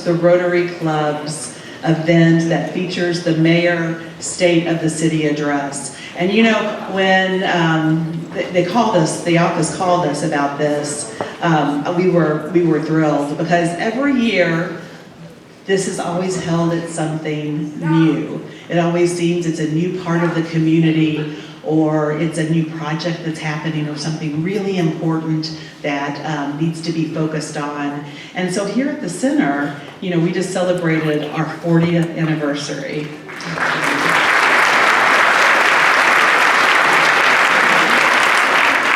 the Rotary Club's event that features the Mayor State of the City address. And you know, when they called us, the office called us about this, we were thrilled, because every year this is always held at something new. It always seems it's a new part of the community, or it's a new project that's happening, or something really important that needs to be focused on. And so here at the center, you know, we just celebrated our 40th anniversary.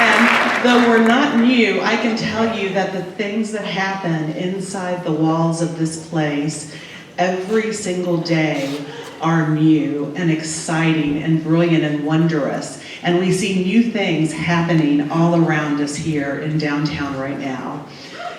And though we're not new, I can tell you that the things that happen inside the walls of this place every single day are new and exciting and brilliant and wondrous. And we see new things happening all around us here in downtown right now.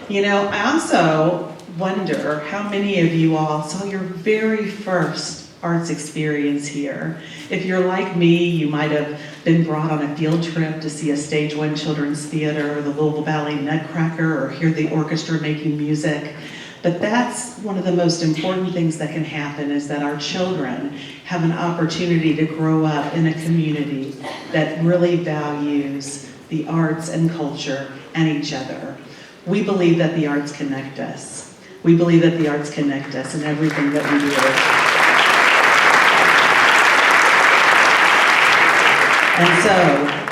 You know, I also wonder how many of you all saw your very first arts experience here. If you're like me, you might have been brought on a field trip to see a Stage 1 children's theater, or the Louisville Ballet Nutcracker, or hear the orchestra making music. But that's one of the most important things that can happen, is that our children have an opportunity to grow up in a community that really values the arts and culture and each other. We believe that the arts connect us. We believe that the arts connect us in everything that we do. And so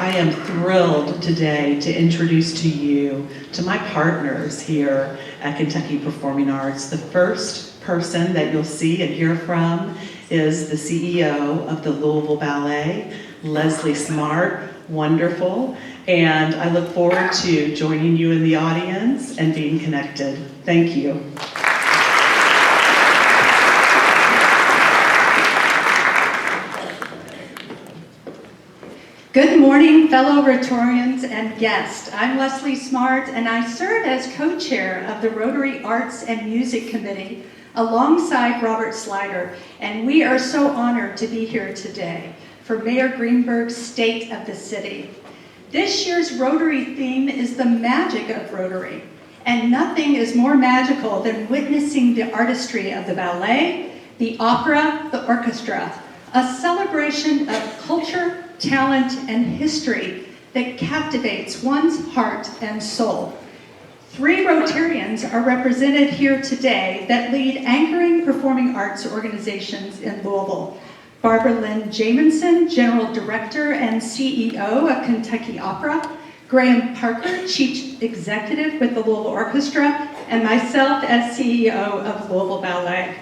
I am thrilled today to introduce to you, to my partners here at Kentucky Performing Arts. The first person that you'll see and hear from is the CEO of the Louisville Ballet, Leslie Smart. Wonderful. And I look forward to joining you in the audience and being connected. Thank you. Good morning, fellow Rotarians and guests. I'm Leslie Smart, and I serve as co-chair of the Rotary Arts and Music Committee alongside Robert Slider, and we are so honored to be here today for Mayor Greenberg's State of the City. This year's Rotary theme is the magic of Rotary, and nothing is more magical than witnessing the artistry of the ballet, the opera, the orchestra, a celebration of culture, talent, and history that captivates one's heart and soul. 3 Rotarians are represented here today that lead anchoring performing arts organizations in Louisville. Barbara Lynn Jamison, General Director and CEO of Kentucky Opera, Graham Parker, Chief Executive with the Louisville Orchestra, and myself as CEO of Louisville Ballet.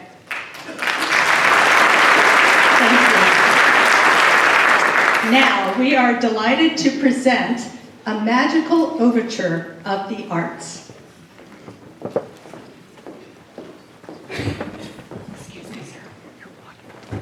Now, we are delighted to present a magical overture of the arts. Excuse me, sir. You're walking.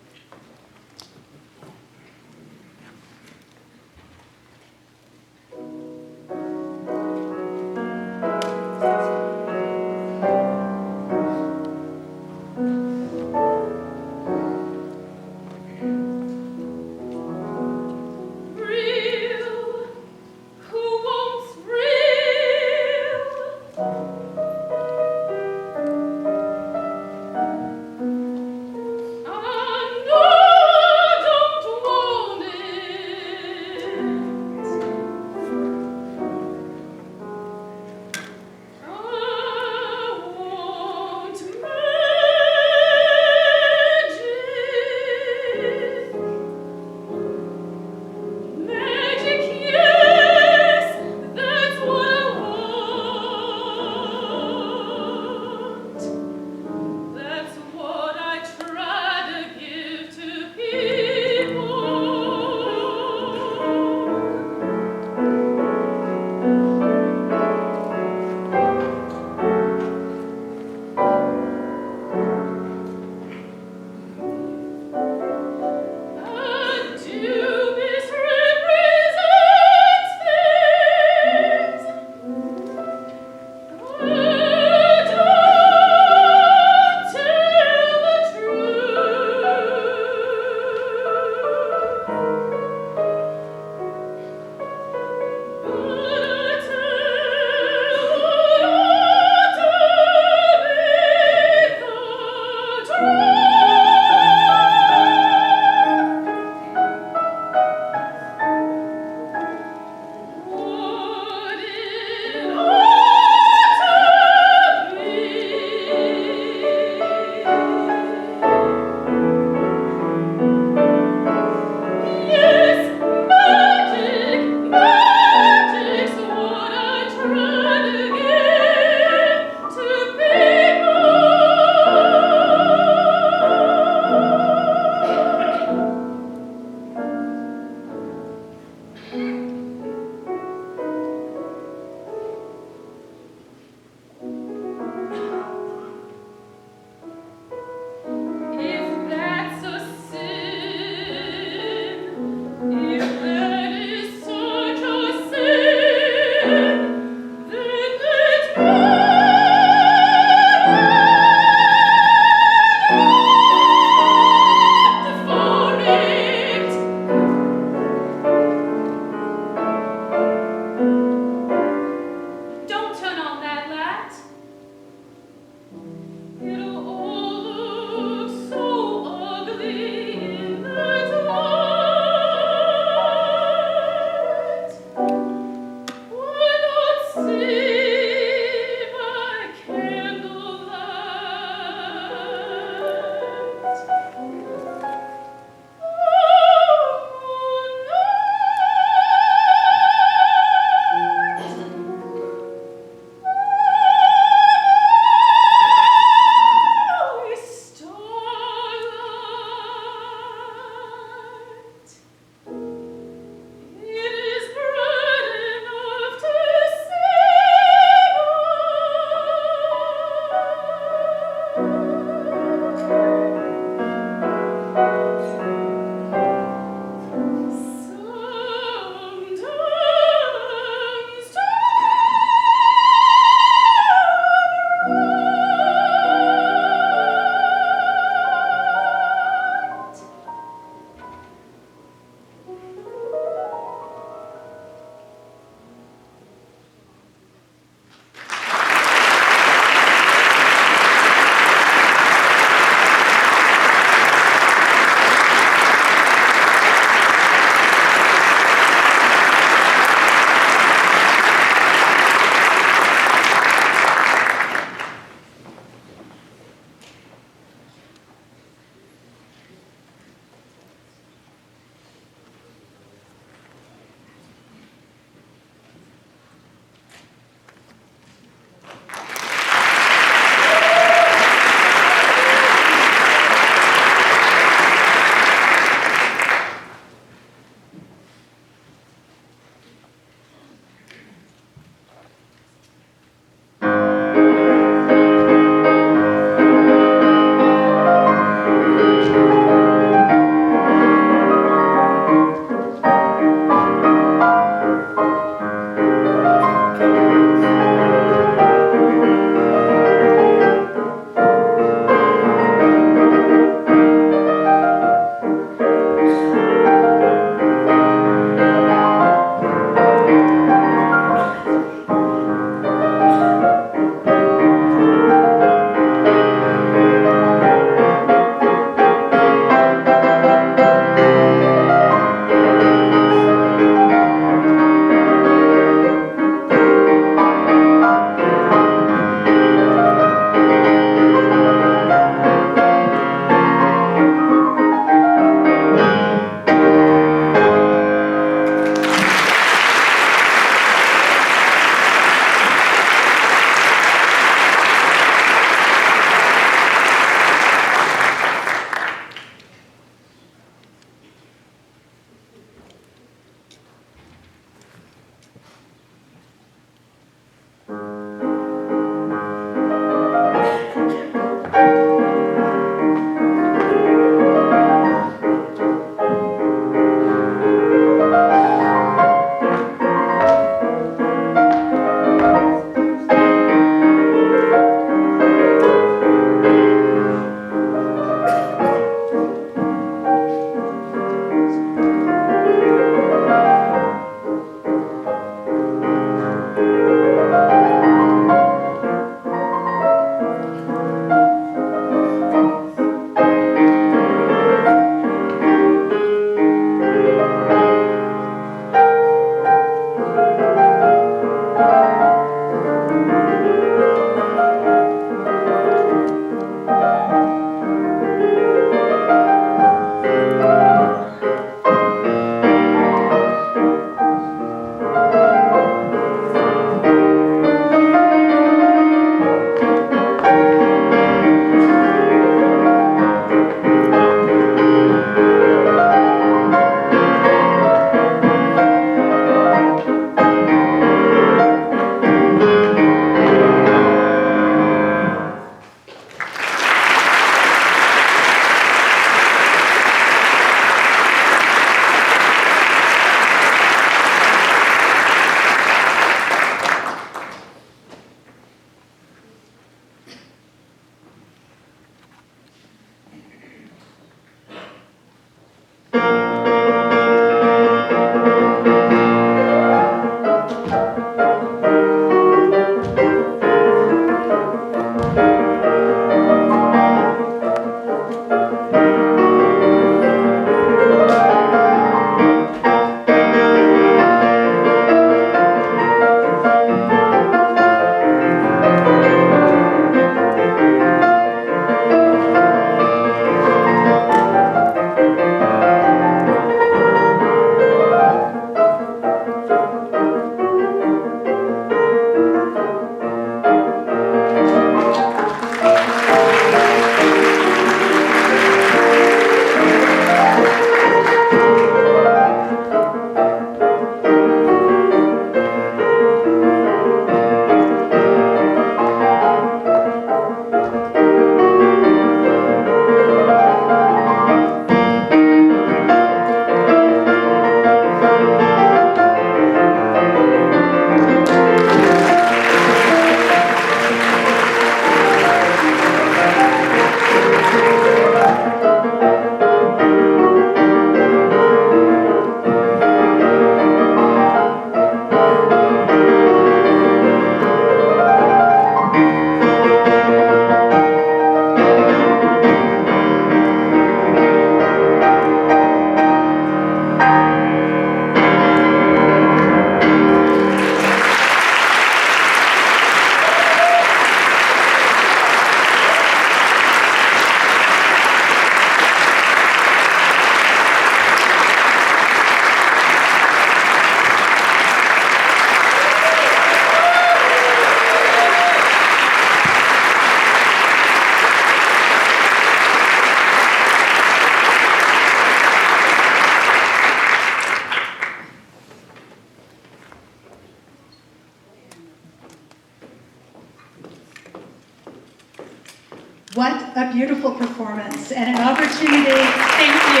a beautiful performance and an opportunity, thank you,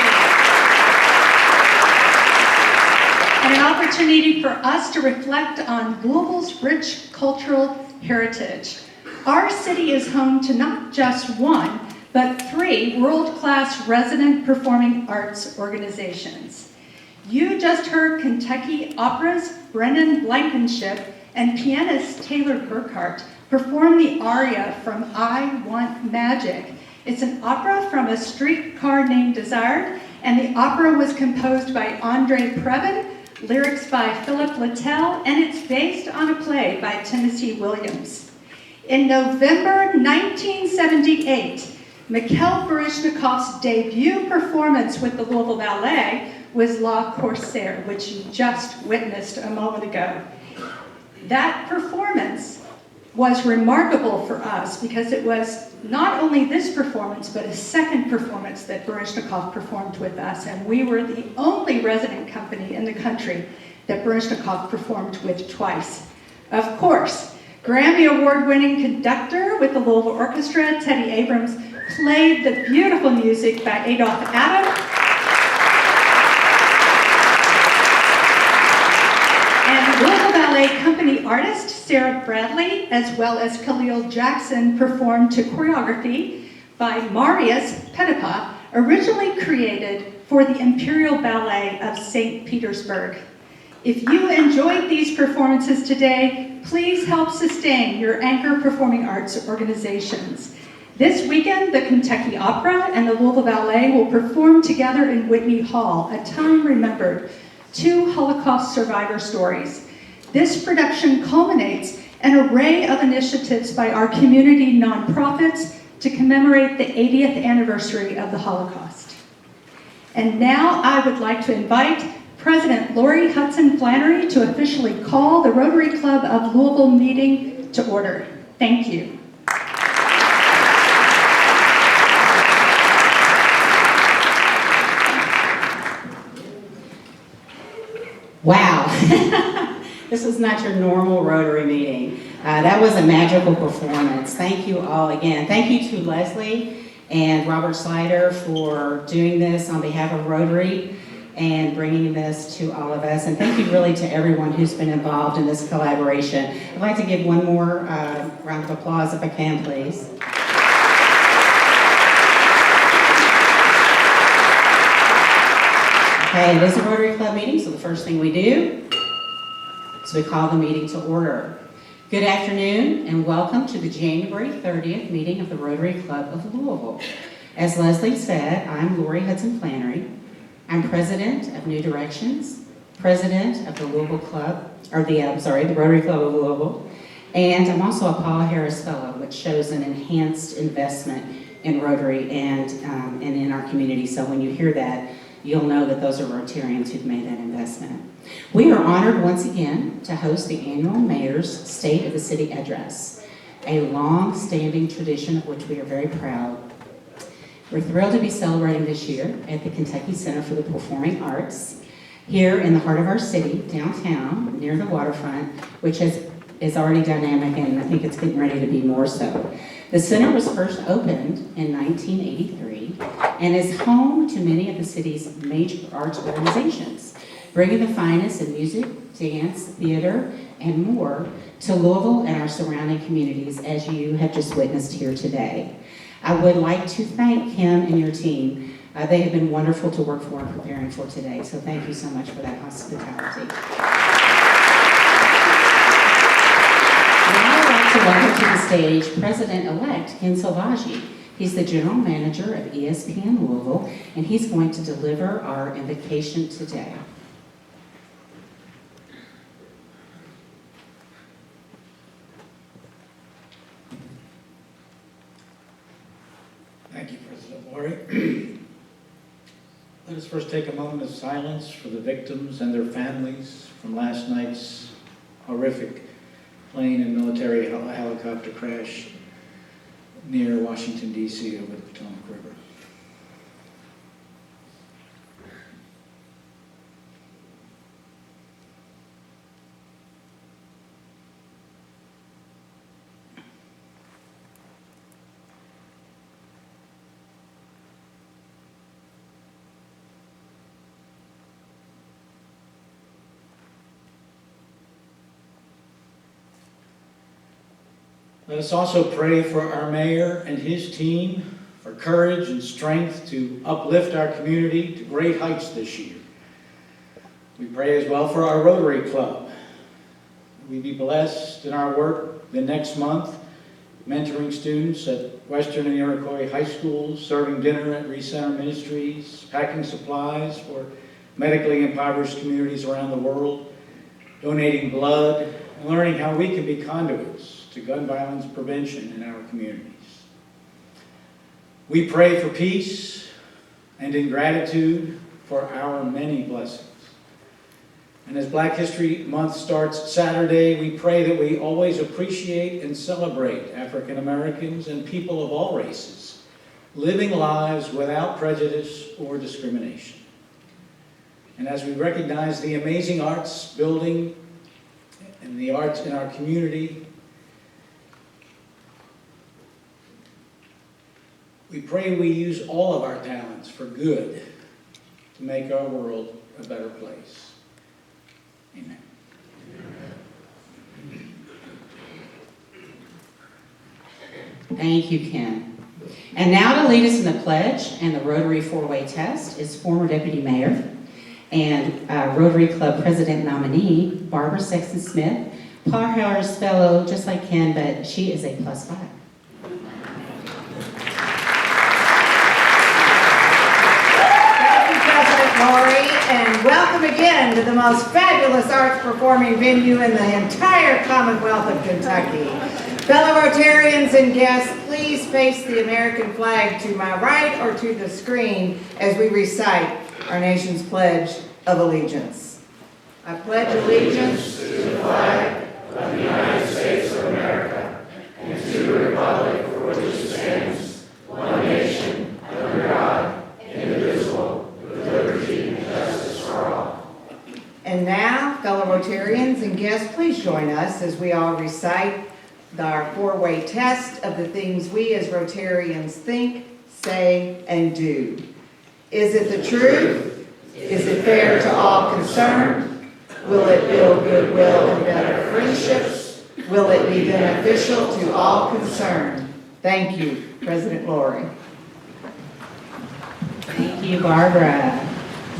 and an opportunity for us to reflect on Louisville's rich cultural heritage. Our city is home to not just one, but 3 world-class resident performing arts organizations. You just heard Kentucky Opera's Brennan Blankenship and pianist Taylor Burkhart perform the aria from I Want Magic. It's an opera from A Streetcar Named Desire, and the opera was composed by Andre Previn, lyrics by Philip Littell, and it's based on a play by Tennessee Williams. In November 1978, Mikhail Baryshnikov's debut performance with the Louisville Ballet was La Corsaire, which you just witnessed a moment ago. That performance was remarkable for us because it was not only this performance, but a second performance that Baryshnikov performed with us, and we were the only resident company in the country that Baryshnikov performed with twice. Of course, Grammy Award-winning conductor with the Louisville Orchestra, Teddy Abrams, played the beautiful music by Adolph Adam, and Louisville Ballet Company artist Sarah Bradley, as well as Khalil Jackson, performed to choreography by Marius Petipa, originally created for the Imperial Ballet of St. Petersburg. If you enjoyed these performances today, please help sustain your anchor performing arts organizations. This weekend, the Kentucky Opera and the Louisville Ballet will perform together in Whitney Hall, A Time Remembered, 2 Holocaust survivor stories. This production culminates an array of initiatives by our community nonprofits to commemorate the 80th anniversary of the Holocaust. And now I would like to invite President Lori Hudson Flannery to officially call the Rotary Club of Louisville meeting to order. Thank you. Wow, this was not your normal Rotary meeting. That was a magical performance. Thank you all again. Thank you to Leslie and Robert Slider for doing this on behalf of Rotary and bringing this to all of us. And thank you really to everyone who's been involved in this collaboration. I'd like to give one more round of applause if I can, please. Okay, it is a Rotary Club meeting, so the first thing we do is we call the meeting to order. Good afternoon and welcome to the January 30th meeting of the Rotary Club of Louisville. As Leslie said, I'm Lori Hudson Flannery. I'm president of New Directions, president of the Louisville Club, or the Rotary Club of Louisville, and I'm also a Paul Harris Fellow, which shows an enhanced investment in Rotary and in our community. So when you hear that, you'll know that those are Rotarians who've made that investment. We are honored once again to host the annual Mayor's State of the City Address, a long-standing tradition of which we are very proud. We're thrilled to be celebrating this year at the Kentucky Center for the Performing Arts, here in the heart of our city, downtown, near the waterfront, which is already dynamic, and I think it's getting ready to be more so. The center was first opened in 1983 and is home to many of the city's major arts organizations, bringing the finest in music, dance, theater, and more to Louisville and our surrounding communities, as you have just witnessed here today. I would like to thank Kim and your team. They have been wonderful to work for and preparing for today, so thank you so much for that hospitality. Now I'd like to welcome to the stage President-elect Ken Salvaggi. He's the General Manager of ESPN Louisville, and he's going to deliver our invocation today. Thank you, President Lori. Let us first take a moment of silence for the victims and their families from last night's horrific plane and military helicopter crash near Washington, D.C. over the Potomac River. Let us also pray for our mayor and his team for courage and strength to uplift our community to great heights this year. We pray as well for our Rotary Club. We be blessed in our work the next month, mentoring students at Western and Iroquois high schools, serving dinner at Recenter Ministries, packing supplies for medically impoverished communities around the world, donating blood, and learning how we can be conduits to gun violence prevention in our communities. We pray for peace and in gratitude for our many blessings. And as Black History Month starts Saturday, we pray that we always appreciate and celebrate African Americans and people of all races, living lives without prejudice or discrimination. And as we recognize the amazing arts building and the arts in our community, we pray we use all of our talents for good to make our world a better place. Amen. Thank you, Ken. And now to lead us in the pledge and the Rotary four-way test is former Deputy Mayor and Rotary Club President nominee, Barbara Sexton-Smith, Powerhouse Fellow, just like Ken, but she is a +5. Lori, and welcome again to the most fabulous arts performing venue in the entire Commonwealth of Kentucky. Fellow Rotarians and guests, please face the American flag to my right or to the screen as we recite our nation's Pledge of Allegiance. I pledge allegiance to the flag of the United States of America and to the republic for which it stands, one nation, under God, indivisible, with liberty and justice for all. And now, fellow Rotarians and guests, please join us as we all recite our four-way test of the things we as Rotarians think, say, and do. Is it the truth? Is it fair to all concerned? Will it build goodwill and better friendships? Will it be beneficial to all concerned? Thank you, President Lori. Thank you, Barbara.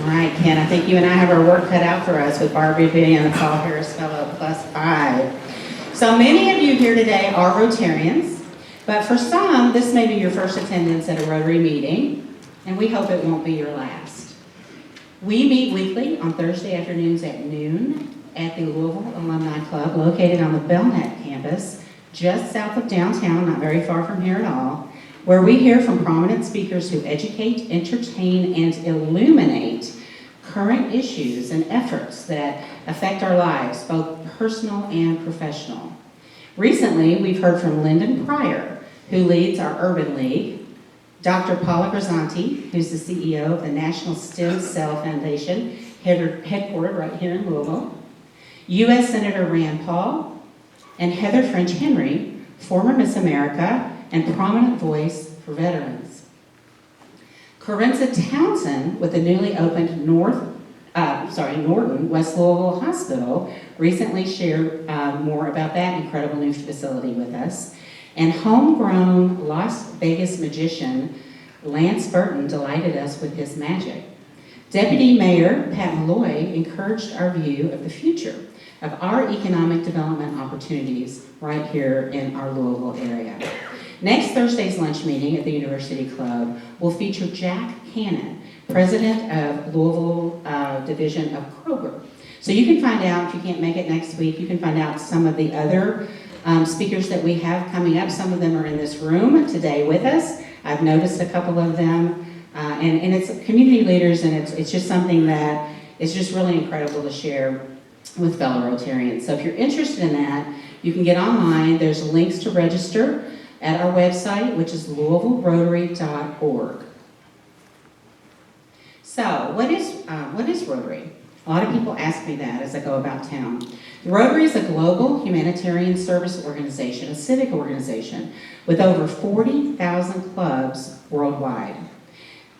All right, Ken, I think you and I have our work cut out for us with Barbara being a Paul Harris Fellow +5. So many of you here today are Rotarians, but for some, this may be your first attendance at a Rotary meeting, and we hope it won't be your last. We meet weekly on Thursday afternoons at noon at the Louisville Alumni Club, located on the Belknap campus, just south of downtown, not very far from here at all, where we hear from prominent speakers who educate, entertain, and illuminate current issues and efforts that affect our lives, both personal and professional. Recently, we've heard from Lyndon Pryor, who leads our Urban League, Dr. Paula Grisanti, who's the CEO of the National Stem Cell Foundation, headquartered right here in Louisville, U.S. Senator Rand Paul, and Heather French Henry, former Miss America and prominent voice for veterans. Corinza Townsend, with the newly opened Norton West Louisville Hospital, recently shared more about that incredible new facility with us. And homegrown Las Vegas magician Lance Burton delighted us with his magic. Deputy Mayor Pat Malloy encouraged our view of the future of our economic development opportunities right here in our Louisville area. Next Thursday's lunch meeting at the University Club will feature Jack Cannon, president of Louisville Division of Kroger. So you can find out, if you can't make it next week, you can find out some of the other speakers that we have coming up. Some of them are in this room today with us. I've noticed a couple of them. And it's community leaders, and it's just something that is just really incredible to share with fellow Rotarians. So if you're interested in that, you can get online. There's links to register at our website, which is louisvillerotary.org. So what is Rotary? A lot of people ask me that as I go about town. Rotary is a global humanitarian service organization, a civic organization, with over 40,000 clubs worldwide.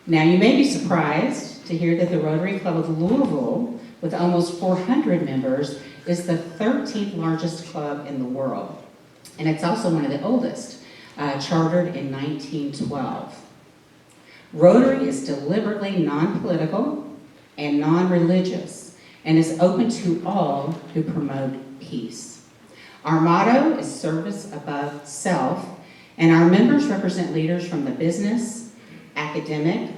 Now, you may be surprised to hear that the Rotary Club of Louisville, with almost 400 members, is the 13th largest club in the world. and it's also one of the oldest, chartered in 1912. Rotary is deliberately non-political and non-religious and is open to all who promote peace. Our motto is service above self, and our members represent leaders from the business, academic,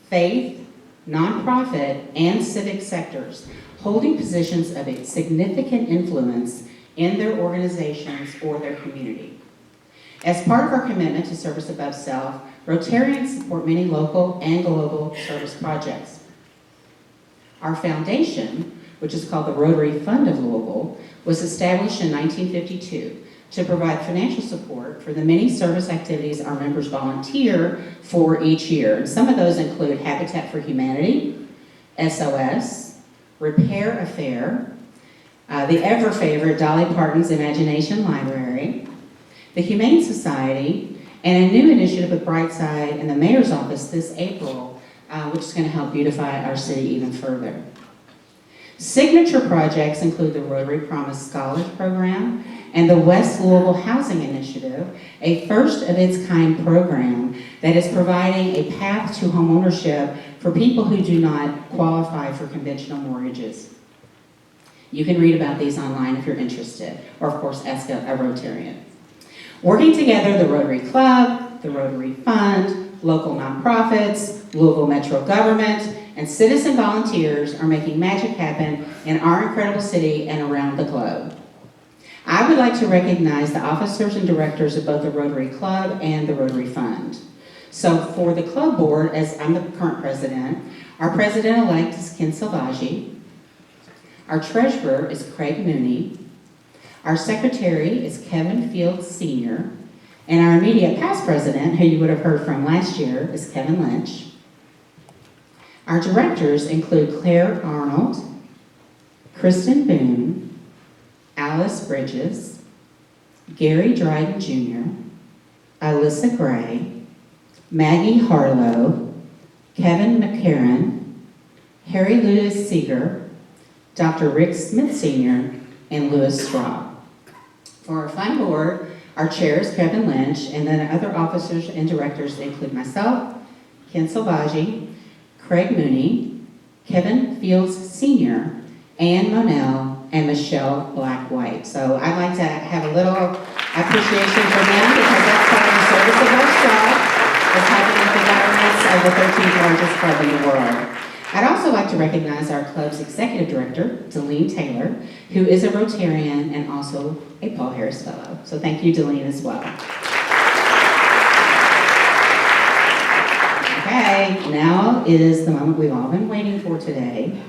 faith, nonprofit, and civic sectors, holding positions of a significant influence in their organizations or their community. As part of our commitment to service above self, Rotarians support many local and global service projects. Our foundation, which is called the Rotary Fund of Louisville, was established in 1952 to provide financial support for the many service activities our members volunteer for each year. And some of those include Habitat for Humanity, SOS, Repair Affair, the ever favorite Dolly Parton's Imagination Library, the Humane Society, and a new initiative with Brightside and the Mayor's Office this April, which is going to help beautify our city even further. Signature projects include the Rotary Promise Scholars Program and the West Louisville Housing Initiative, a first-of-its-kind program that is providing a path to homeownership for people who do not qualify for conventional mortgages. You can read about these online if you're interested, or of course ask a Rotarian. Working together, the Rotary Club, the Rotary Fund, local nonprofits, Louisville Metro government, and citizen volunteers are making magic happen in our incredible city and around the globe. I would like to recognize the officers and directors of both the Rotary Club and the Rotary Fund. So for the club board, as I'm the current president, our president-elect is Ken Salvaggi, our treasurer is Craig Mooney, our secretary is Kevin Fields Sr., and our immediate past president, who you would have heard from last year, is Kevin Lynch. Our directors include Claire Arnold, Kristen Boone, Alice Bridges, Gary Dryden Jr., Alyssa Gray, Maggie Harlow, Kevin McCarran, Harry Louis Seeger, Dr. Rick Smith Sr., and Louis Straub. For our fund board, our chair is Kevin Lynch, and then other officers and directors include myself, Ken Salvaggi, Craig Mooney, Kevin Fields Sr., Ann Monell, and Michelle Black-White. So I'd like to have a little appreciation for them because that's part of the service of our job, is helping with the governance of the 13th largest club in the world. I'd also like to recognize our club's executive director, Deline Taylor, who is a Rotarian and also a Paul Harris Fellow. So thank you, Deline, as well. Okay, now is the moment we've all been waiting for today.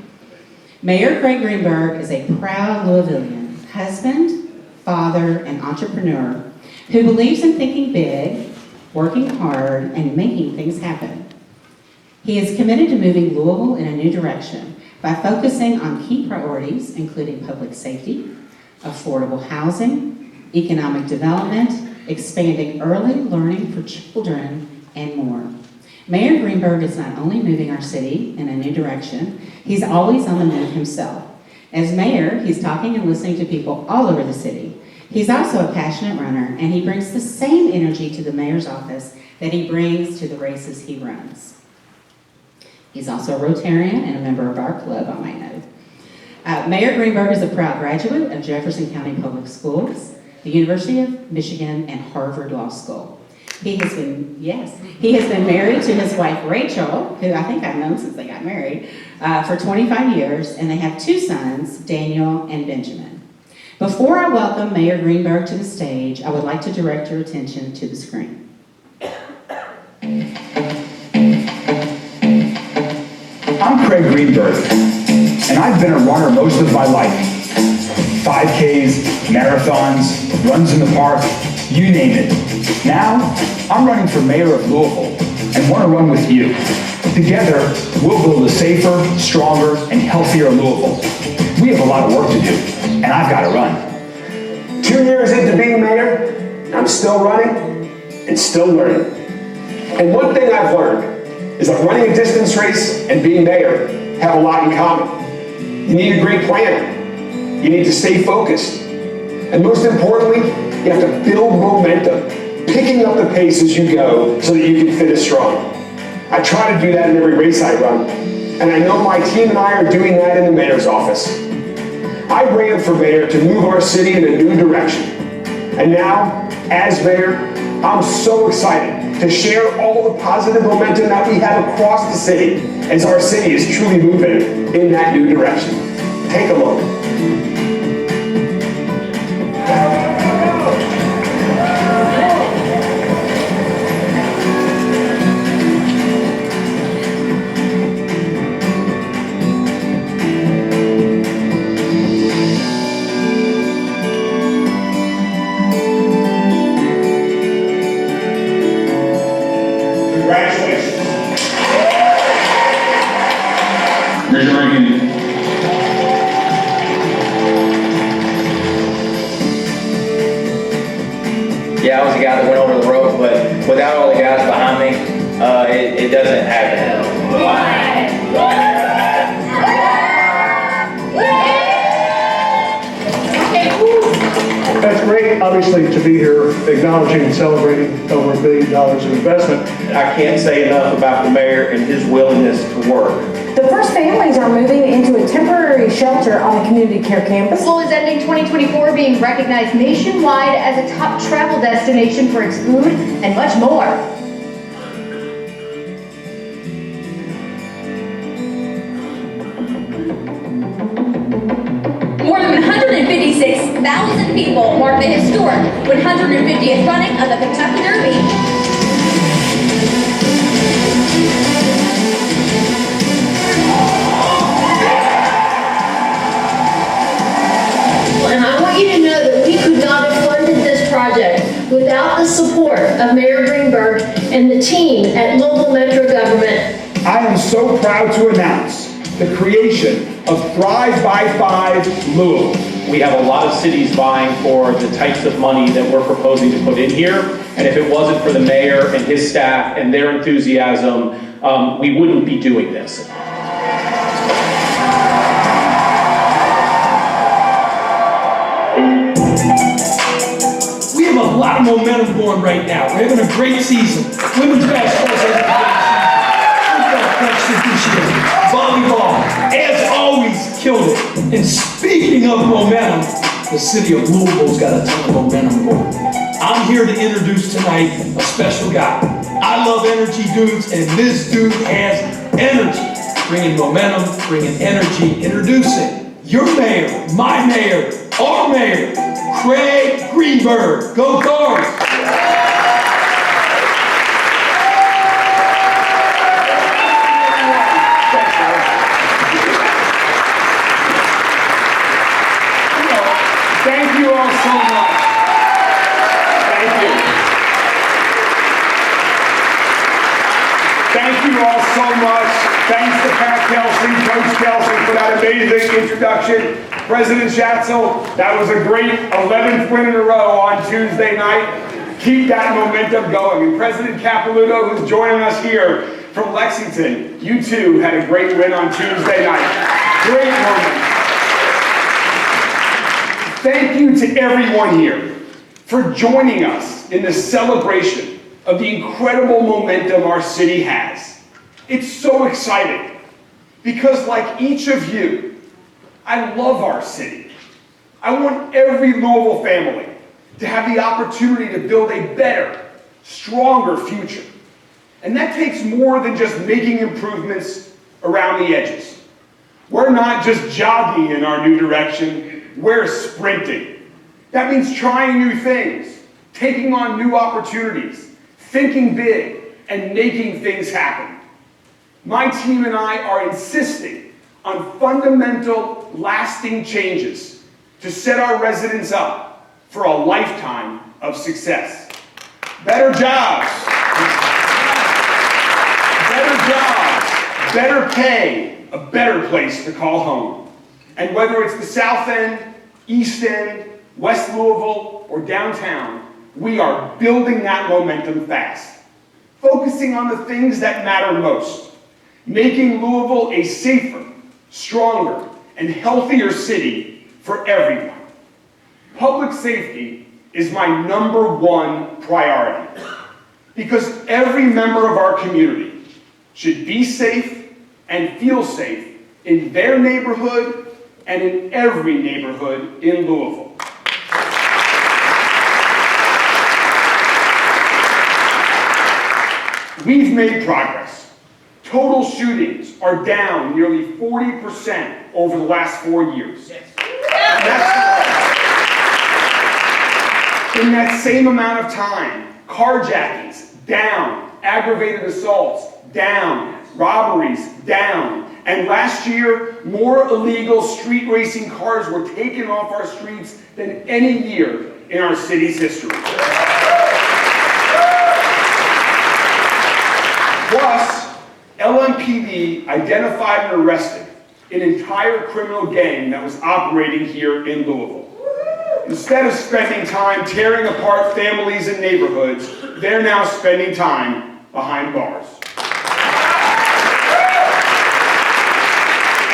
Mayor Craig Greenberg is a proud Louisvillian, husband, father, and entrepreneur who believes in thinking big, working hard, and making things happen. He is committed to moving Louisville in a new direction by focusing on key priorities, including public safety, affordable housing, economic development, expanding early learning for children, and more. Mayor Greenberg is not only moving our city in a new direction, he's always on the move himself. As mayor, he's talking and listening to people all over the city. He's also a passionate runner, and he brings the same energy to the mayor's office that he brings to the races he runs. He's also a Rotarian and a member of our club, I might know. Mayor Greenberg is a proud graduate of Jefferson County Public Schools, the University of Michigan, and Harvard Law School. He has been married to his wife, Rachel, who I think I've known since they got married, for 25 years, and they have two sons, Daniel and Benjamin. Before I welcome Mayor Greenberg to the stage, I would like to direct your attention to the screen. I'm Craig Greenberg, and I've been a runner most of my life. 5Ks, marathons, runs in the park, you name it. Now, I'm running for mayor of Louisville and want to run with you. Together, we'll build a safer, stronger, and healthier Louisville. We have a lot of work to do, and I've got to run. 2 years into being mayor, I'm still running and still learning. And one thing I've learned is that running a distance race and being mayor have a lot in common. You need a great plan. You need to stay focused. And most importantly, You have to build momentum, picking up the pace as you go so that you can finish strong. I try to do that in every race I run, and I know my team and I are doing that in the mayor's office. I ran for mayor to move our city in a new direction. And now, as mayor, I'm so excited to share all the positive momentum that we have across the city as our city is truly moving in that new direction. Take a look. Congratulations. Raise your right hand. Yeah, I was the guy that went over the rope, but without all the guys behind me, it doesn't happen. That's great, obviously, to be here acknowledging and celebrating over $1 billion of investment. I can't say enough about the mayor and his willingness to work. The first families are moving into a temporary shelter on the community care campus. School is ending 2024 being recognized nationwide as a top travel destination for its food and much more. More than 156,000 people mark the historic 150th running of the Kentucky Derby. And I want you to know that we could not have funded this project without the support of Mayor Greenberg and the team at Louisville Metro Government. I am so proud to announce the creation of Thrive by 5 Louisville. We have a lot of cities vying for the types of money that we're proposing to put in here. And if it wasn't for the mayor and his staff and their enthusiasm, we wouldn't be doing this. We have a lot of momentum going right now. We're having a great season. Women's basketball is having a great season. Football this year. Volleyball, as always, killed it. And speaking of momentum, the city of Louisville's got a ton of momentum going. I'm here to introduce tonight a special guy. I love energy dudes, and this dude has energy. Bringing momentum, bringing energy. Introducing your mayor, my mayor, our mayor, Craig Greenberg. Go Cards! Thank you all so much. Thank you. Thank you all so much. Thanks to Pat Kelsey, Coach Kelsey, for that amazing introduction. President Schatzel, that was a great 11th win in a row on Tuesday night. Keep that momentum going. And President Capilouto, who's joining us here from Lexington, you too had a great win on Tuesday night. Great moment. Thank you to everyone here for joining us in the celebration of the incredible momentum our city has. It's so exciting because, like each of you, I love our city. I want every Louisville family to have the opportunity to build a better, stronger future. And that takes more than just making improvements around the edges. We're not just jogging in our new direction, we're sprinting. That means trying new things, taking on new opportunities, thinking big, and making things happen. My team and I are insisting on fundamental, lasting changes to set our residents up for a lifetime of success. Better jobs, better pay, a better place to call home. And whether it's the South End, East End, West Louisville, or downtown, we are building that momentum fast, focusing on the things that matter most, making Louisville a safer, stronger, and healthier city for everyone. Public safety is my #1 priority. Because every member of our community should be safe and feel safe in their neighborhood and in every neighborhood in Louisville. We've made progress. Total shootings are down nearly 40% over the last 4 years. And in that same amount of time, carjackings down, aggravated assaults down, robberies down, and last year, more illegal street racing cars were taken off our streets than any year in our city's history. Plus, LMPD identified and arrested an entire criminal gang that was operating here in Louisville. Instead of spending time tearing apart families and neighborhoods, they're now spending time behind bars.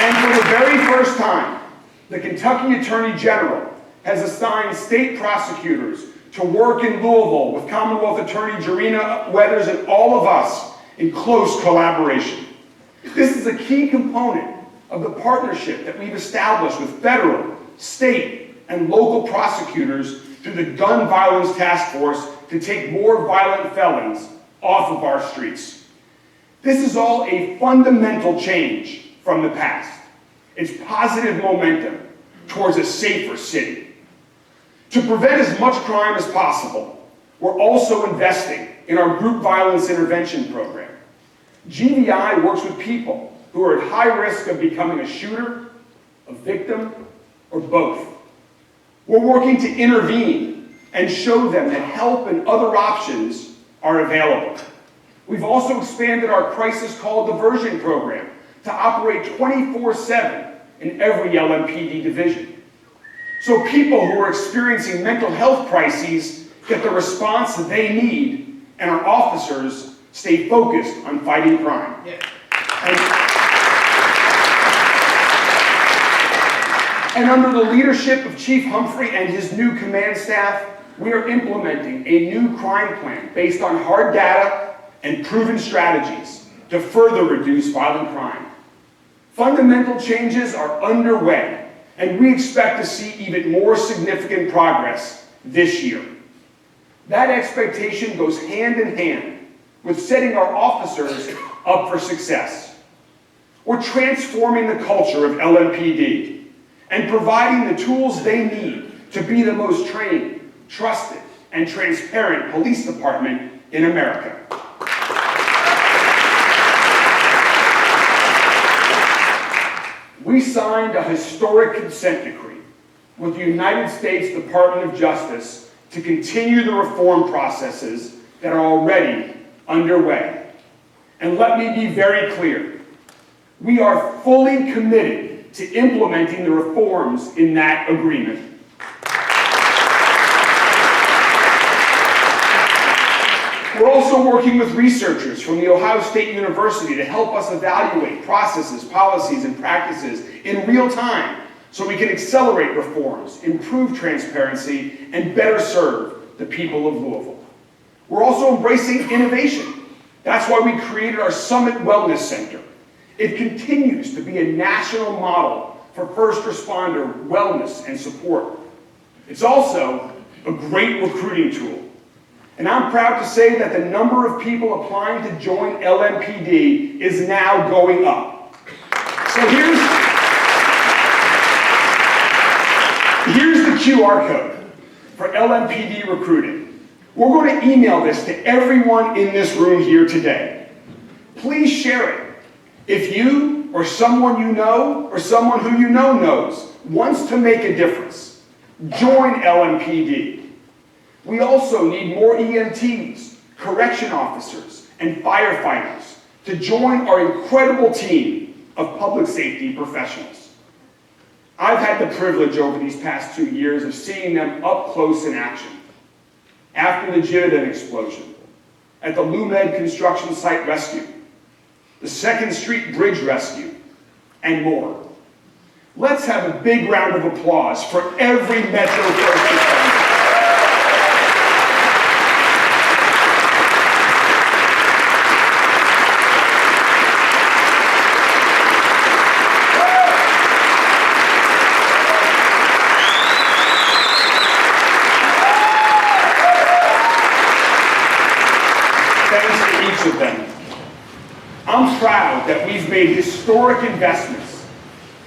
And for the very first time, the Kentucky Attorney General has assigned state prosecutors to work in Louisville with Commonwealth Attorney Jarena Weathers and all of us in close collaboration. This is a key component of the partnership that we've established with federal, state, and local prosecutors through the Gun Violence Task Force to take more violent felons off of our streets. This is all a fundamental change from the past. It's positive momentum towards a safer city. To prevent as much crime as possible, we're also investing in our group violence intervention program. GVI works with people who are at high risk of becoming a shooter, a victim, or both. We're working to intervene and show them that help and other options are available. We've also expanded our crisis call diversion program to operate 24/7 in every LMPD division. So people who are experiencing mental health crises get the response that they need, and our officers stay focused on fighting crime. And under the leadership of Chief Humphrey and his new command staff, we are implementing a new crime plan based on hard data and proven strategies to further reduce violent crime. Fundamental changes are underway, and we expect to see even more significant progress this year. That expectation goes hand in hand with setting our officers up for success. We're transforming the culture of LMPD and providing the tools they need to be the most trained, trusted, and transparent police department in America. We signed a historic consent decree with the United States Department of Justice to continue the reform processes that are already underway. And let me be very clear, we are fully committed to implementing the reforms in that agreement. We're also working with researchers from The Ohio State University to help us evaluate processes, policies, and practices in real time so we can accelerate reforms, improve transparency, and better serve the people of Louisville. We're also embracing innovation. That's why we created our Summit Wellness Center. It continues to be a national model for first responder wellness and support. It's also a great recruiting tool. And I'm proud to say that the number of people applying to join LMPD is now going up. So here's the QR code for LMPD recruiting. We're going to email this to everyone in this room here today. Please share it. If you or someone you know or someone who you know knows wants to make a difference, join LMPD. We also need more EMTs, correction officers, and firefighters to join our incredible team of public safety professionals. I've had the privilege over these past 2 years of seeing them up close in action. After the Jittenden explosion, at the LUMED construction site rescue, the 2nd Street Bridge rescue, and more. Let's have a big round of applause for every Metro first responder. each of them. I'm proud that we've made historic investments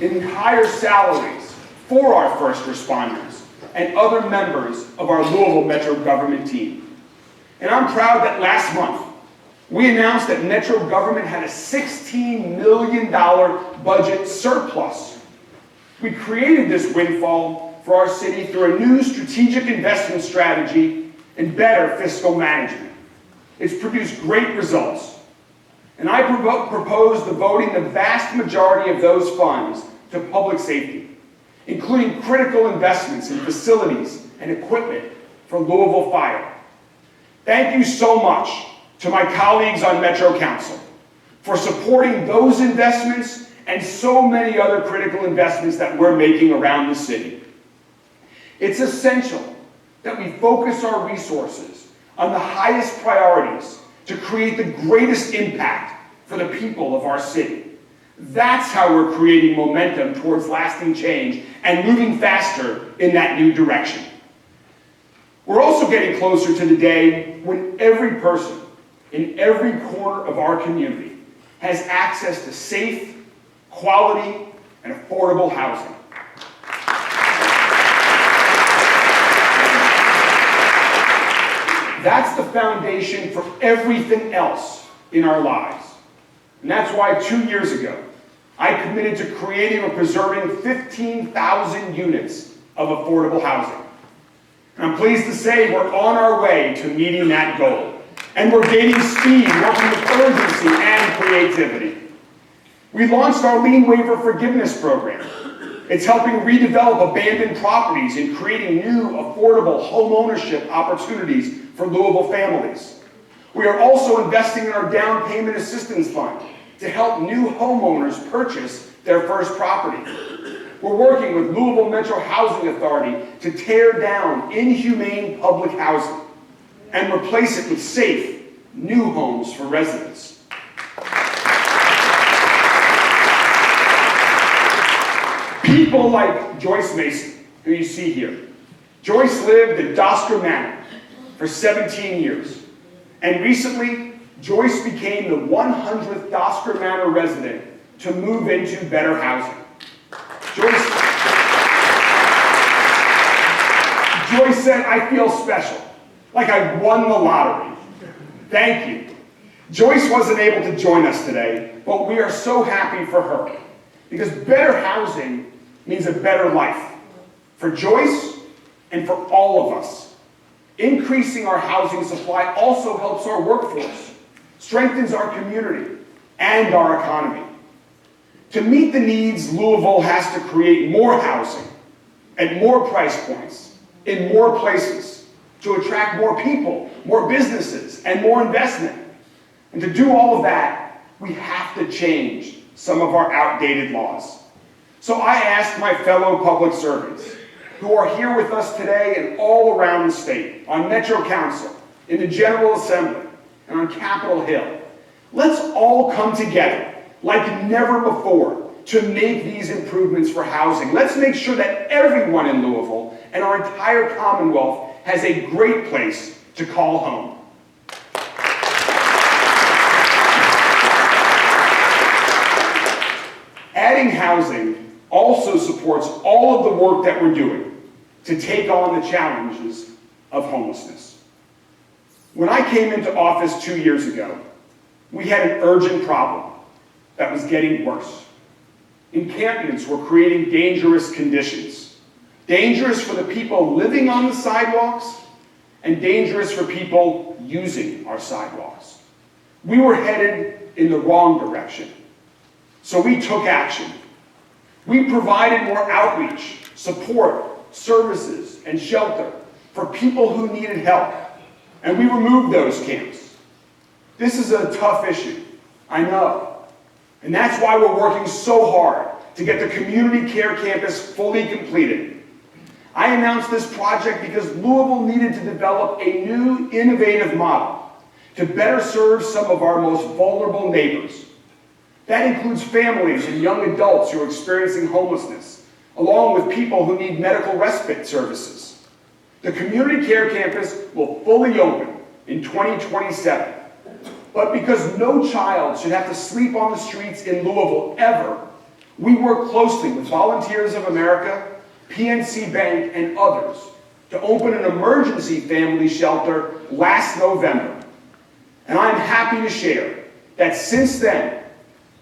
in higher salaries for our first responders and other members of our Louisville Metro government team. And I'm proud that last month, we announced that Metro government had a $16 million budget surplus. We created this windfall for our city through a new strategic investment strategy and better fiscal management. It's produced great results. And I propose devoting the vast majority of those funds to public safety, including critical investments in facilities and equipment for Louisville Fire. Thank you so much to my colleagues on Metro Council for supporting those investments and so many other critical investments that we're making around the city. It's essential that we focus our resources on the highest priorities to create the greatest impact for the people of our city. That's how we're creating momentum towards lasting change and moving faster in that new direction. We're also getting closer to the day when every person in every corner of our community has access to safe, quality, and affordable housing. That's the foundation for everything else in our lives. And that's why 2 years ago, I committed to creating or preserving 15,000 units of affordable housing. And I'm pleased to say we're on our way to meeting that goal. And we're gaining speed, working with urgency and creativity. We launched our lien waiver forgiveness program. It's helping redevelop abandoned properties and creating new, affordable home ownership opportunities for Louisville families. We are also investing in our down payment assistance fund to help new homeowners purchase their first property. We're working with Louisville Metro Housing Authority to tear down inhumane public housing and replace it with safe, new homes for residents. People like Joyce Mason, who you see here. Joyce lived at Dosker Manor for 17 years. And recently, Joyce became the 100th Dosker Manor resident to move into better housing. Joyce said, "I feel special, like I won the lottery." Thank you. Joyce wasn't able to join us today, but we are so happy for her, because better housing means a better life for Joyce and for all of us. Increasing our housing supply also helps our workforce, strengthens our community and our economy. To meet the needs, Louisville has to create more housing at more price points in more places to attract more people, more businesses, and more investment. And to do all of that, we have to change some of our outdated laws. So I ask my fellow public servants who are here with us today and all around the state, on Metro Council, in the General Assembly, and on Capitol Hill, let's all come together like never before to make these improvements for housing. Let's make sure that everyone in Louisville and our entire Commonwealth has a great place to call home. Adding housing also supports all of the work that we're doing to take on the challenges of homelessness. When I came into office 2 years ago, we had an urgent problem that was getting worse. Encampments were creating dangerous conditions. Dangerous for the people living on the sidewalks and dangerous for people using our sidewalks. We were headed in the wrong direction. So we took action. We provided more outreach, support, services, and shelter for people who needed help. And we removed those camps. This is a tough issue, I know. And that's why we're working so hard to get the community care campus fully completed. I announced this project because Louisville needed to develop a new, innovative model to better serve some of our most vulnerable neighbors. That includes families and young adults who are experiencing homelessness, along with people who need medical respite services. The community care campus will fully open in 2027. But because no child should have to sleep on the streets in Louisville ever, we work closely with Volunteers of America, PNC Bank, and others to open an emergency family shelter last November. And I'm happy to share that since then,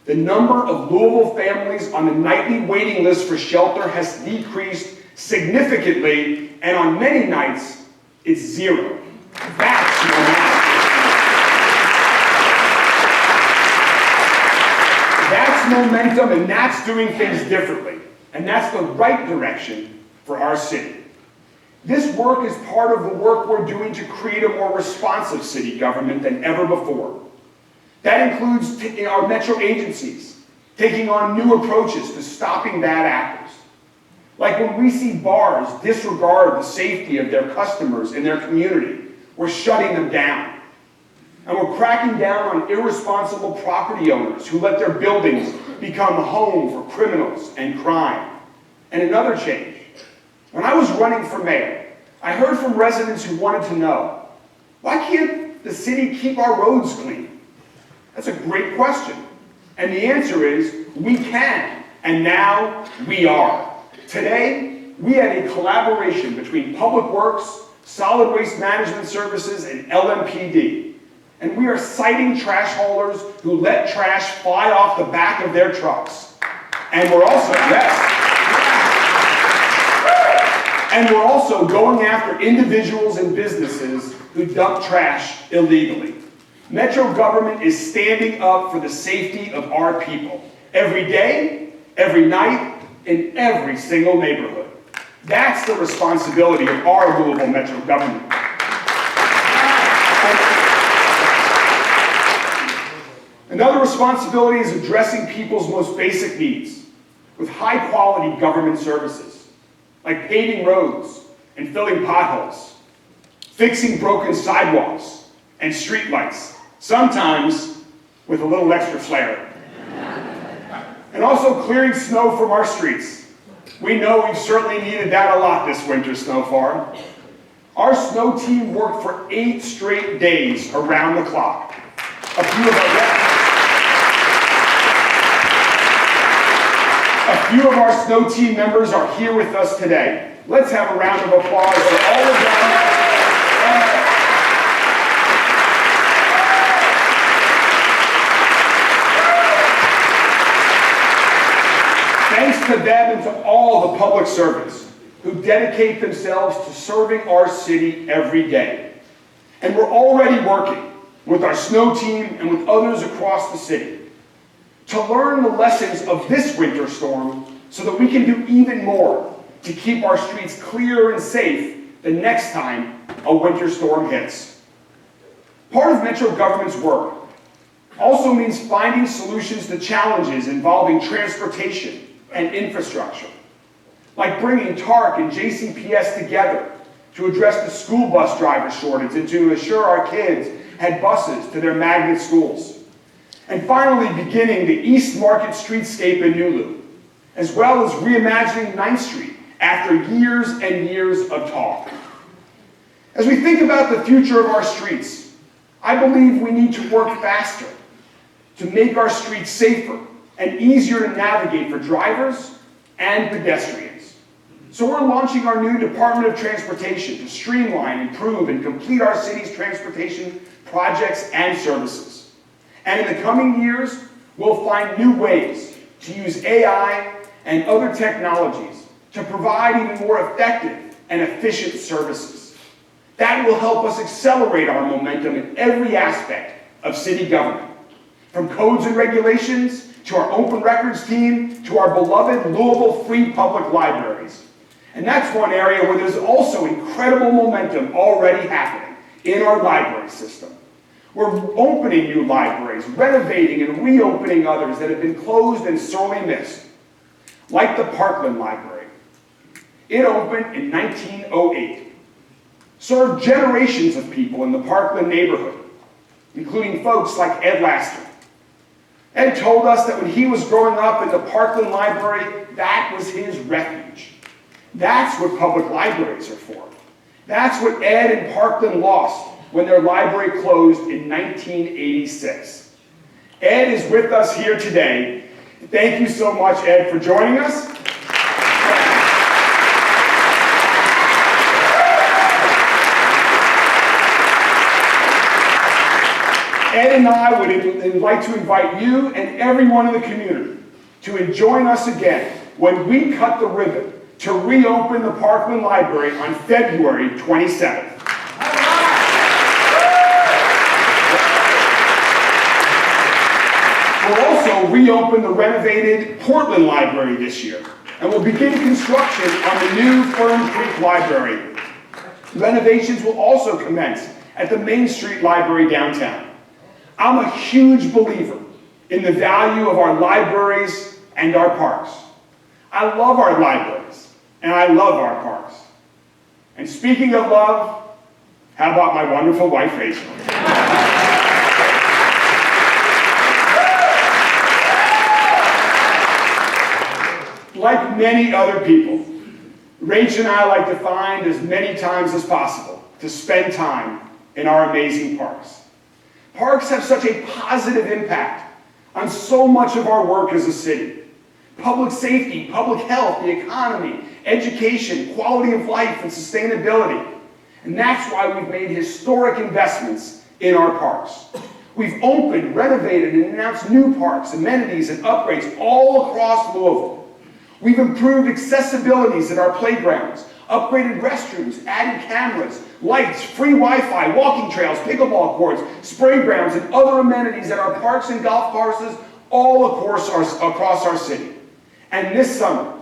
the number of Louisville families on the nightly waiting list for shelter has decreased significantly, and on many nights, it's zero. That's momentum. That's momentum, and that's doing things differently. And that's the right direction for our city. This work is part of the work we're doing to create a more responsive city government than ever before. That includes our metro agencies taking on new approaches to stopping bad actors. Like when we see bars disregard the safety of their customers in their community, we're shutting them down. And we're cracking down on irresponsible property owners who let their buildings become a home for criminals and crime. And another change. When I was running for mayor, I heard from residents who wanted to know, why can't the city keep our roads clean? That's a great question. And the answer is, we can. And now we are. Today, we had a collaboration between Public Works, Solid Waste Management Services, and LMPD. And we are citing trash haulers who let trash fly off the back of their trucks. And we're also, and we're also going after individuals and businesses who dump trash illegally. Metro government is standing up for the safety of our people. Every day, every night, in every single neighborhood. That's the responsibility of our Louisville Metro government. Another responsibility is addressing people's most basic needs with high-quality government services, like paving roads and filling potholes, fixing broken sidewalks and streetlights, sometimes with a little extra flair. And also clearing snow from our streets. We know we've certainly needed that a lot this winter so far. Our snow team worked for 8 straight days around the clock. A few of our snow team members are here with us today. Let's have a round of applause for all of them. Thanks to them and to all the public servants who dedicate themselves to serving our city every day. And we're already working with our snow team and with others across the city to learn the lessons of this winter storm so that we can do even more to keep our streets clear and safe the next time a winter storm hits. Part of Metro government's work also means finding solutions to challenges involving transportation and infrastructure, like bringing TARC and JCPS together to address the school bus driver shortage and to assure our kids had buses to their magnet schools. And finally, beginning the East Market streetscape in Nulu, as well as reimagining 9th Street after years and years of talk. As we think about the future of our streets, I believe we need to work faster to make our streets safer and easier to navigate for drivers and pedestrians. So we're launching our new Department of Transportation to streamline, improve, and complete our city's transportation projects and services. And in the coming years, we'll find new ways to use AI and other technologies to provide even more effective and efficient services. That will help us accelerate our momentum in every aspect of city government, from codes and regulations to our open records team to our beloved Louisville Free Public Libraries. And that's one area where there's also incredible momentum already happening in our library system. We're opening new libraries, renovating and reopening others that have been closed and sorely missed, like the Parkland Library. It opened in 1908, served generations of people in the Parkland neighborhood, including folks like Ed Laster. Ed told us that when he was growing up in the Parkland Library, that was his refuge. That's what public libraries are for. That's what Ed and Parkland lost when their library closed in 1986. Ed is with us here today. Thank you so much, Ed, for joining us. Ed and I would like to invite you and everyone in the community to join us again when we cut the ribbon to reopen the Parkland Library on February 27th. We'll also reopen the renovated Portland Library this year, and we'll begin construction on the new Fern Creek Library. Renovations will also commence at the Main Street Library downtown. I'm a huge believer in the value of our libraries and our parks. I love our libraries, and I love our parks. And speaking of love, how about my wonderful wife, Rachel? Like many other people, Rach and I like to find as many times as possible to spend time in our amazing parks. Parks have such a positive impact on so much of our work as a city. Public safety, public health, the economy, education, quality of life, and sustainability. And that's why we've made historic investments in our parks. We've opened, renovated, and announced new parks, amenities, and upgrades all across Louisville. We've improved accessibilities at our playgrounds, upgraded restrooms, added cameras, lights, free Wi-Fi, walking trails, pickleball courts, spray grounds, and other amenities at our parks and golf courses all across our city. And this summer,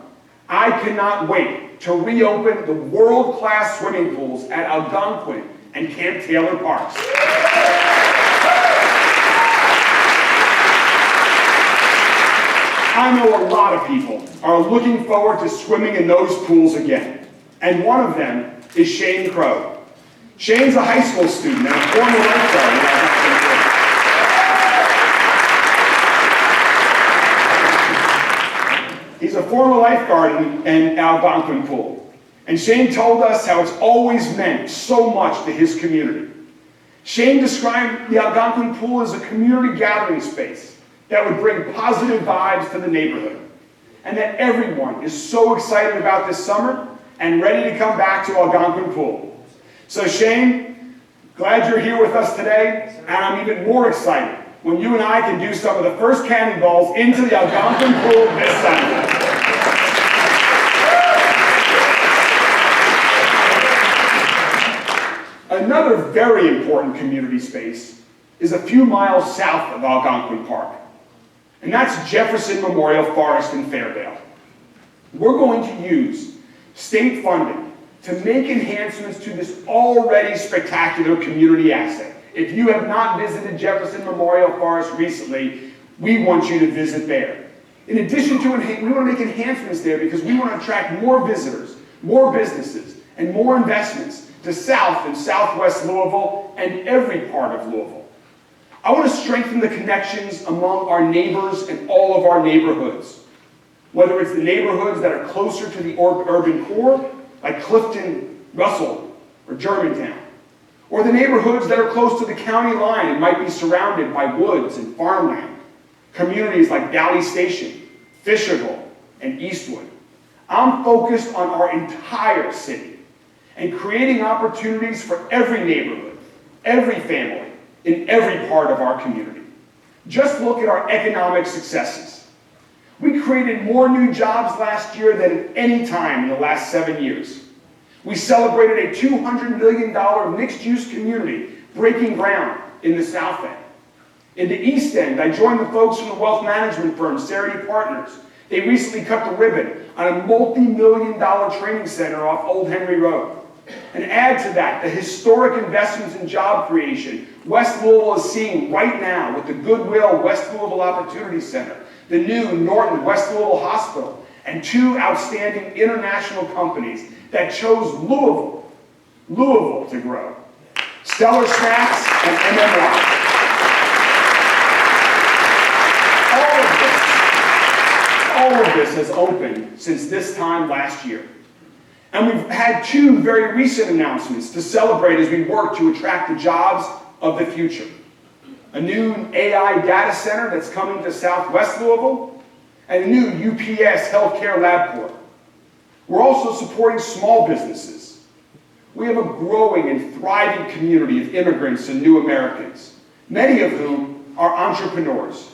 I cannot wait to reopen the world-class swimming pools at Algonquin and Camp Taylor Parks. I know a lot of people are looking forward to swimming in those pools again. And one of them is Shane Crow. Shane's a high school student and a former lifeguard in Algonquin Pool. He's a former lifeguard in Algonquin Pool. And Shane told us how it's always meant so much to his community. Shane described the Algonquin Pool as a community gathering space that would bring positive vibes to the neighborhood. And that everyone is so excited about this summer and ready to come back to Algonquin Pool. So Shane, glad you're here with us today, and I'm even more excited when you and I can do some of the first cannonballs into the Algonquin Pool this Sunday. Another very important community space is a few miles south of Algonquin Park, and that's Jefferson Memorial Forest in Fairdale. We're going to use state funding to make enhancements to this already spectacular community asset. If you have not visited Jefferson Memorial Forest recently, we want you to visit there. In addition to, we want to make enhancements there because we want to attract more visitors, more businesses, and more investments to South and Southwest Louisville and every part of Louisville. I want to strengthen the connections among our neighbors and all of our neighborhoods. Whether it's the neighborhoods that are closer to the urban core, like Clifton, Russell, or Germantown, or the neighborhoods that are close to the county line and might be surrounded by woods and farmland, communities like Valley Station, Fisherville, and Eastwood. I'm focused on our entire city and creating opportunities for every neighborhood, every family, in every part of our community. Just look at our economic successes. We created more new jobs last year than at any time in the last 7 years. We celebrated a $200 million mixed-use community breaking ground in the South End. In the East End, I joined the folks from the wealth management firm, Cerity Partners. They recently cut the ribbon on a multi-million-dollar training center off Old Henry Road. And add to that the historic investments in job creation West Louisville is seeing right now with the Goodwill West Louisville Opportunity Center, the new Norton West Louisville Hospital, and two outstanding international companies that chose Louisville to grow. Stellar Snacks and MMY. All of this has opened since this time last year. And we've had two very recent announcements to celebrate as we work to attract the jobs of the future. A new AI data center that's coming to Southwest Louisville, and a new UPS healthcare LabCorp. We're also supporting small businesses. We have a growing and thriving community of immigrants and new Americans, many of whom are entrepreneurs.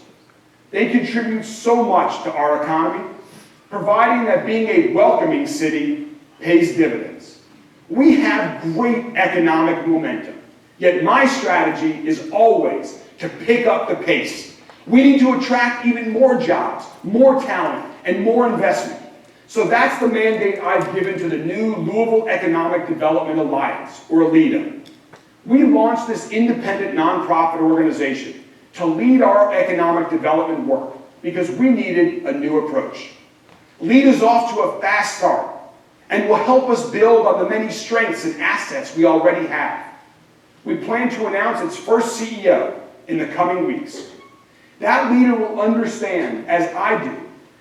They contribute so much to our economy, providing that being a welcoming city pays dividends. We have great economic momentum, yet my strategy is always to pick up the pace. We need to attract even more jobs, more talent, and more investment. So that's the mandate I've given to the new Louisville Economic Development Alliance, or LEDA. We launched this independent nonprofit organization to lead our economic development work because we needed a new approach. LEDA is off to a fast start and will help us build on the many strengths and assets we already have. We plan to announce its first CEO in the coming weeks. That leader will understand, as I do,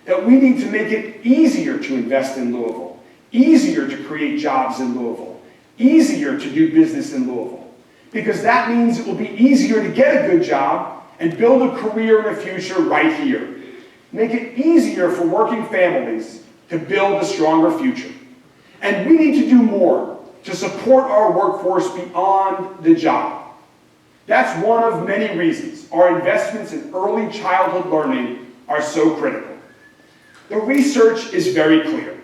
that we need to make it easier to invest in Louisville, easier to create jobs in Louisville, easier to do business in Louisville, because that means it will be easier to get a good job and build a career and a future right here. Make it easier for working families to build a stronger future. And we need to do more to support our workforce beyond the job. That's one of many reasons our investments in early childhood learning are so critical. The research is very clear.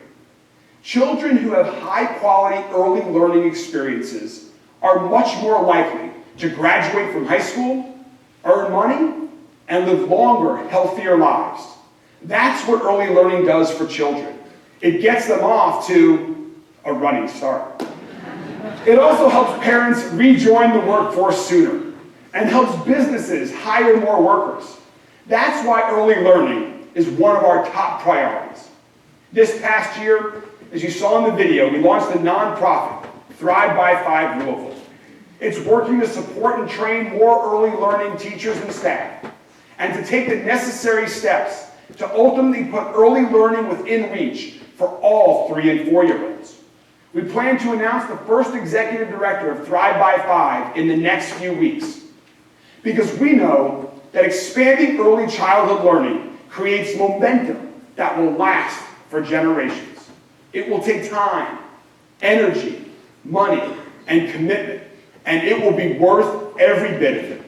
Children who have high-quality early learning experiences are much more likely to graduate from high school, earn money, and live longer, healthier lives. That's what early learning does for children. It gets them off to a running start. It also helps parents rejoin the workforce sooner and helps businesses hire more workers. That's why early learning is one of our top priorities. This past year, as you saw in the video, we launched the nonprofit Thrive by 5 Louisville. It's working to support and train more early learning teachers and staff, and to take the necessary steps to ultimately put early learning within reach for all 3- and 4-year-olds. We plan to announce the first executive director of Thrive by 5 in the next few weeks, because we know that expanding early childhood learning creates momentum that will last for generations. It will take time, energy, money, and commitment, and it will be worth every bit of it.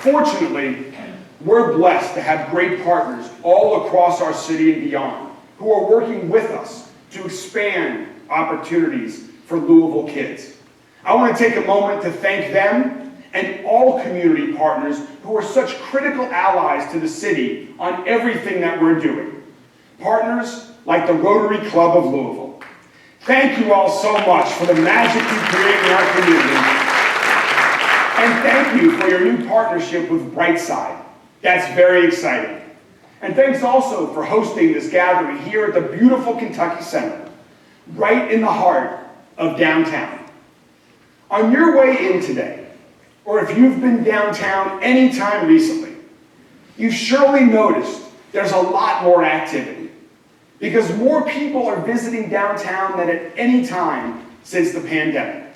Fortunately, we're blessed to have great partners all across our city and beyond who are working with us to expand opportunities for Louisville kids. I want to take a moment to thank them and all community partners who are such critical allies to the city on everything that we're doing. Partners like the Rotary Club of Louisville. Thank you all so much for the magic you create in our community. And thank you for your new partnership with Brightside. That's very exciting. And thanks also for hosting this gathering here at the beautiful Kentucky Center, right in the heart of downtown. On your way in today, or if you've been downtown any time recently, you've surely noticed there's a lot more activity, because more people are visiting downtown than at any time since the pandemic.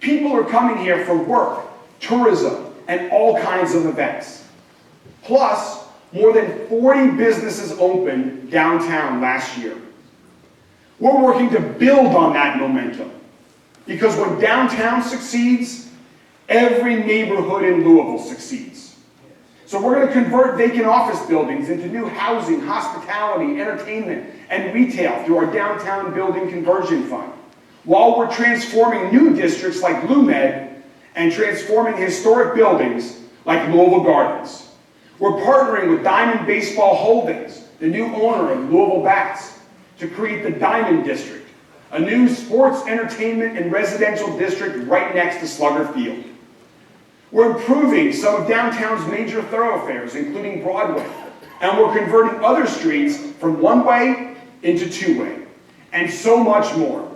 People are coming here for work, tourism, and all kinds of events. Plus, more than 40 businesses opened downtown last year. We're working to build on that momentum, because when downtown succeeds, every neighborhood in Louisville succeeds. So we're going to convert vacant office buildings into new housing, hospitality, entertainment, and retail through our Downtown Building Conversion Fund, while we're transforming new districts like LouMed and transforming historic buildings like Louisville Gardens. We're partnering with Diamond Baseball Holdings, the new owner of Louisville Bats, to create the Diamond District, a new sports, entertainment, and residential district right next to Slugger Field. We're improving some of downtown's major thoroughfares, including Broadway, and we're converting other streets from one-way into two-way, and so much more.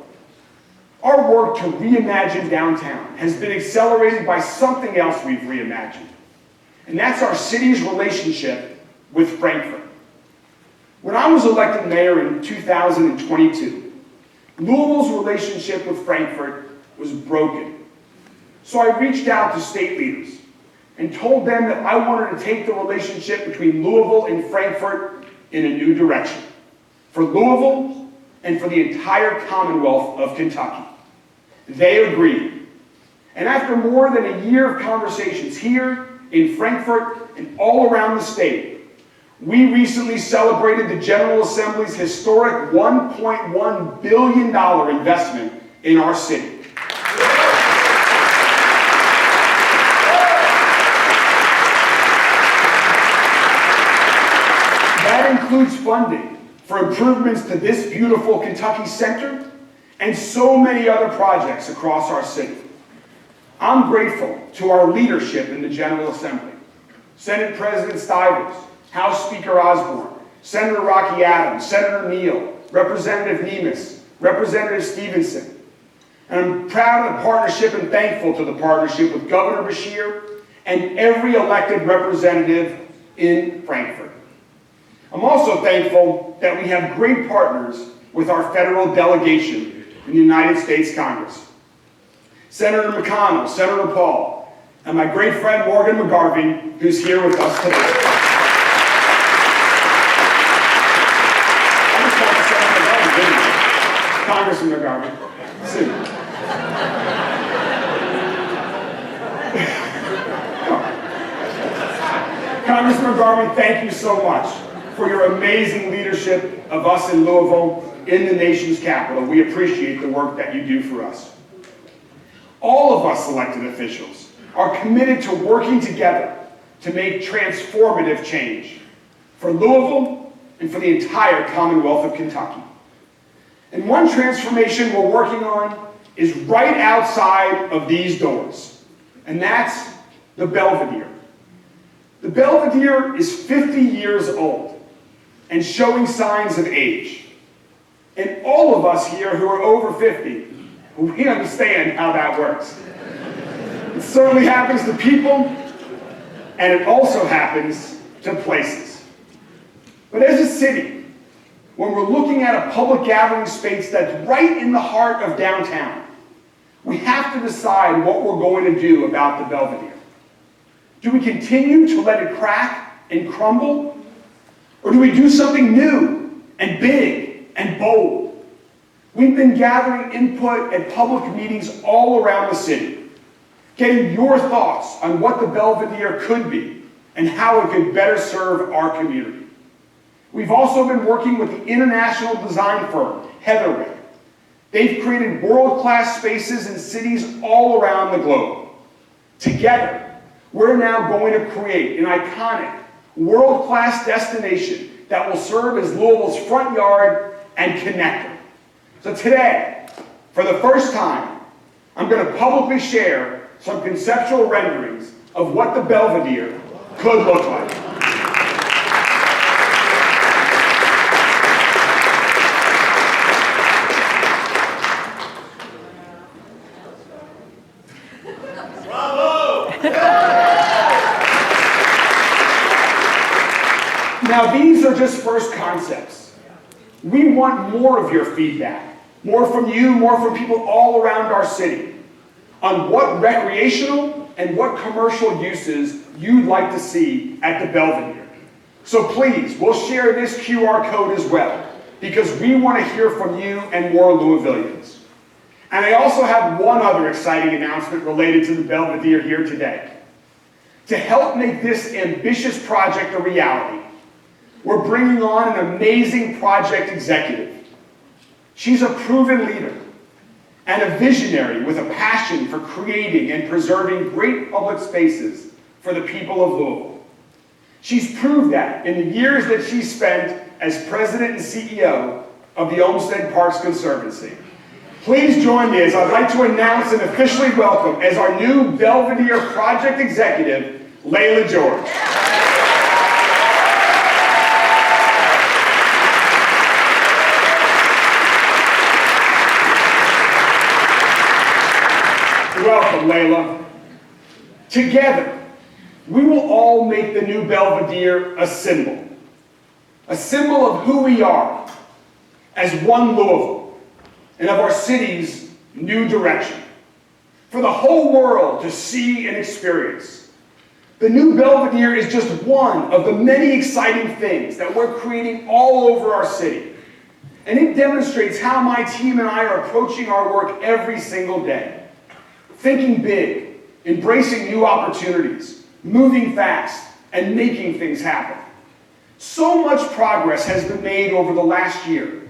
Our work to reimagine downtown has been accelerated by something else we've reimagined, and that's our city's relationship with Frankfurt. When I was elected mayor in 2022, Louisville's relationship with Frankfurt was broken. So I reached out to state leaders and told them that I wanted to take the relationship between Louisville and Frankfurt in a new direction, for Louisville and for the entire Commonwealth of Kentucky. They agreed. And after more than a year of conversations here, in Frankfurt, and all around the state, we recently celebrated the General Assembly's historic $1.1 billion investment in our city. That includes funding for improvements to this beautiful Kentucky Center and so many other projects across our city. I'm grateful to our leadership in the General Assembly, Senate President Stivers, House Speaker Osborne, Senator Rocky Adams, Senator Neal, Representative Nemes, Representative Stevenson. And I'm proud of the partnership and thankful to the partnership with Governor Beshear and every elected representative in Frankfurt. I'm also thankful that we have great partners with our federal delegation in the United States Congress. Senator McConnell, Senator Paul, and my great friend Morgan McGarvey, who's here with us today. I just want to say Congressman McGarvey. Soon. Congressman McGarvey, thank you so much for your amazing leadership of us in Louisville, in the nation's capital. We appreciate the work that you do for us. All of us elected officials are committed to working together to make transformative change for Louisville and for the entire Commonwealth of Kentucky. And one transformation we're working on is right outside of these doors, and that's the Belvedere. The Belvedere is 50 years old and showing signs of age. And all of us here who are over 50, we understand how that works. It certainly happens to people, and it also happens to places. But as a city, when we're looking at a public gathering space that's right in the heart of downtown, we have to decide what we're going to do about the Belvedere. Do we continue to let it crack and crumble? Or do we do something new and big and bold? We've been gathering input at public meetings all around the city, getting your thoughts on what the Belvedere could be and how it could better serve our community. We've also been working with the international design firm, Heatherwick. They've created world-class spaces in cities all around the globe. Together, we're now going to create an iconic, world-class destination that will serve as Louisville's front yard and connector. So today, for the first time, I'm going to publicly share some conceptual renderings of what the Belvedere could look like. Now, these are just first concepts. We want more of your feedback, more from you, more from people all around our city, on what recreational and what commercial uses you'd like to see at the Belvedere. So please, we'll share this QR code as well, because we want to hear from you and more Louisvillians. And I also have one other exciting announcement related to the Belvedere here today. To help make this ambitious project a reality, we're bringing on an amazing project executive. She's a proven leader and a visionary with a passion for creating and preserving great public spaces for the people of Louisville. She's proved that in the years that she's spent as president and CEO of the Olmsted Parks Conservancy. Please join me as I'd like to announce and officially welcome as our new Belvedere project executive, Layla George. Welcome, Layla. Together, we will all make the new Belvedere a symbol of who we are as one Louisville and of our city's new direction for the whole world to see and experience. The new Belvedere is just one of the many exciting things that we're creating all over our city. And it demonstrates how my team and I are approaching our work every single day. Thinking big, embracing new opportunities, moving fast, and making things happen. So much progress has been made over the last year.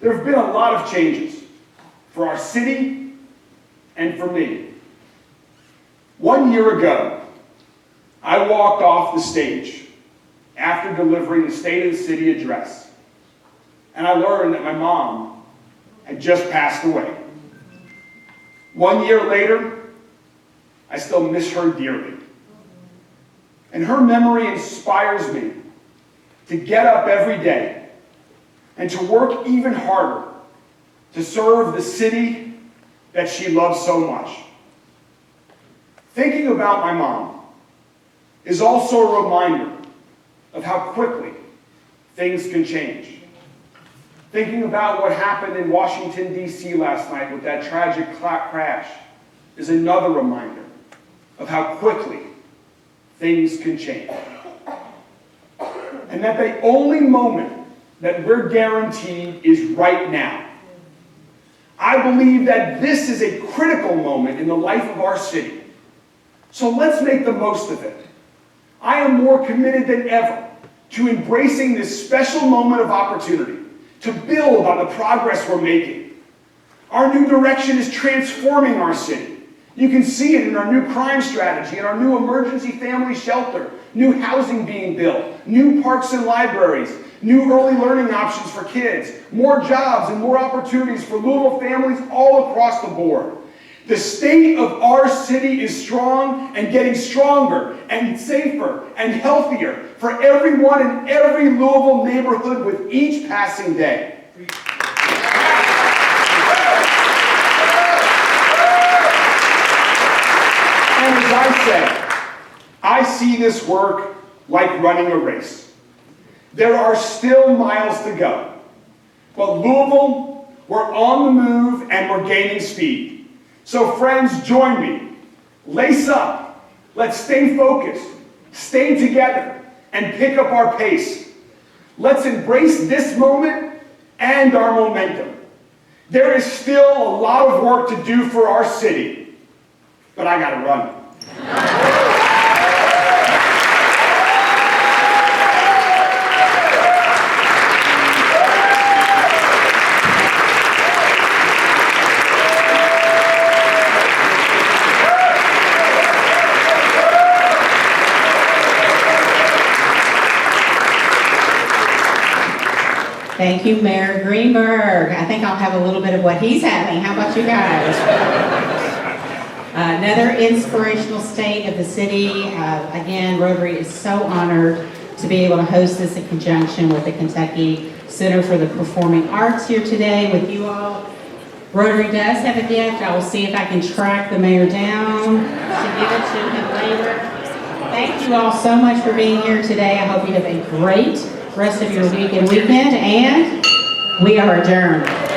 There have been a lot of changes for our city and for me. 1 year ago, I walked off the stage after delivering the State of the City address, and I learned that my mom had just passed away. 1 year later, I still miss her dearly. And her memory inspires me to get up every day and to work even harder to serve the city that she loves so much. Thinking about my mom is also a reminder of how quickly things can change. Thinking about what happened in Washington, D.C. last night with that tragic crash is another reminder of how quickly things can change. And that the only moment that we're guaranteed is right now. I believe that this is a critical moment in the life of our city. So let's make the most of it. I am more committed than ever to embracing this special moment of opportunity to build on the progress we're making. Our new direction is transforming our city. You can see it in our new crime strategy, in our new emergency family shelter, new housing being built, new parks and libraries, new early learning options for kids, more jobs and more opportunities for Louisville families all across the board. The state of our city is strong and getting stronger and safer and healthier for everyone in every Louisville neighborhood with each passing day. And as I said, I see this work like running a race. There are still miles to go. But Louisville, we're on the move and we're gaining speed. So friends, join me. Lace up. Let's stay focused, stay together, and pick up our pace. Let's embrace this moment and our momentum. There is still a lot of work to do for our city, but I gotta run. Thank you, Mayor Greenberg. I think I'll have a little bit of what he's having. How about you guys? Another inspirational state of the city. Again, Rotary is so honored to be able to host this in conjunction with the Kentucky Center for the Performing Arts here today with you all. Rotary does have a gift. I will see if I can track the mayor down to give it to him later. Thank you all so much for being here today. I hope you have a great rest of your week and weekend, and we are adjourned.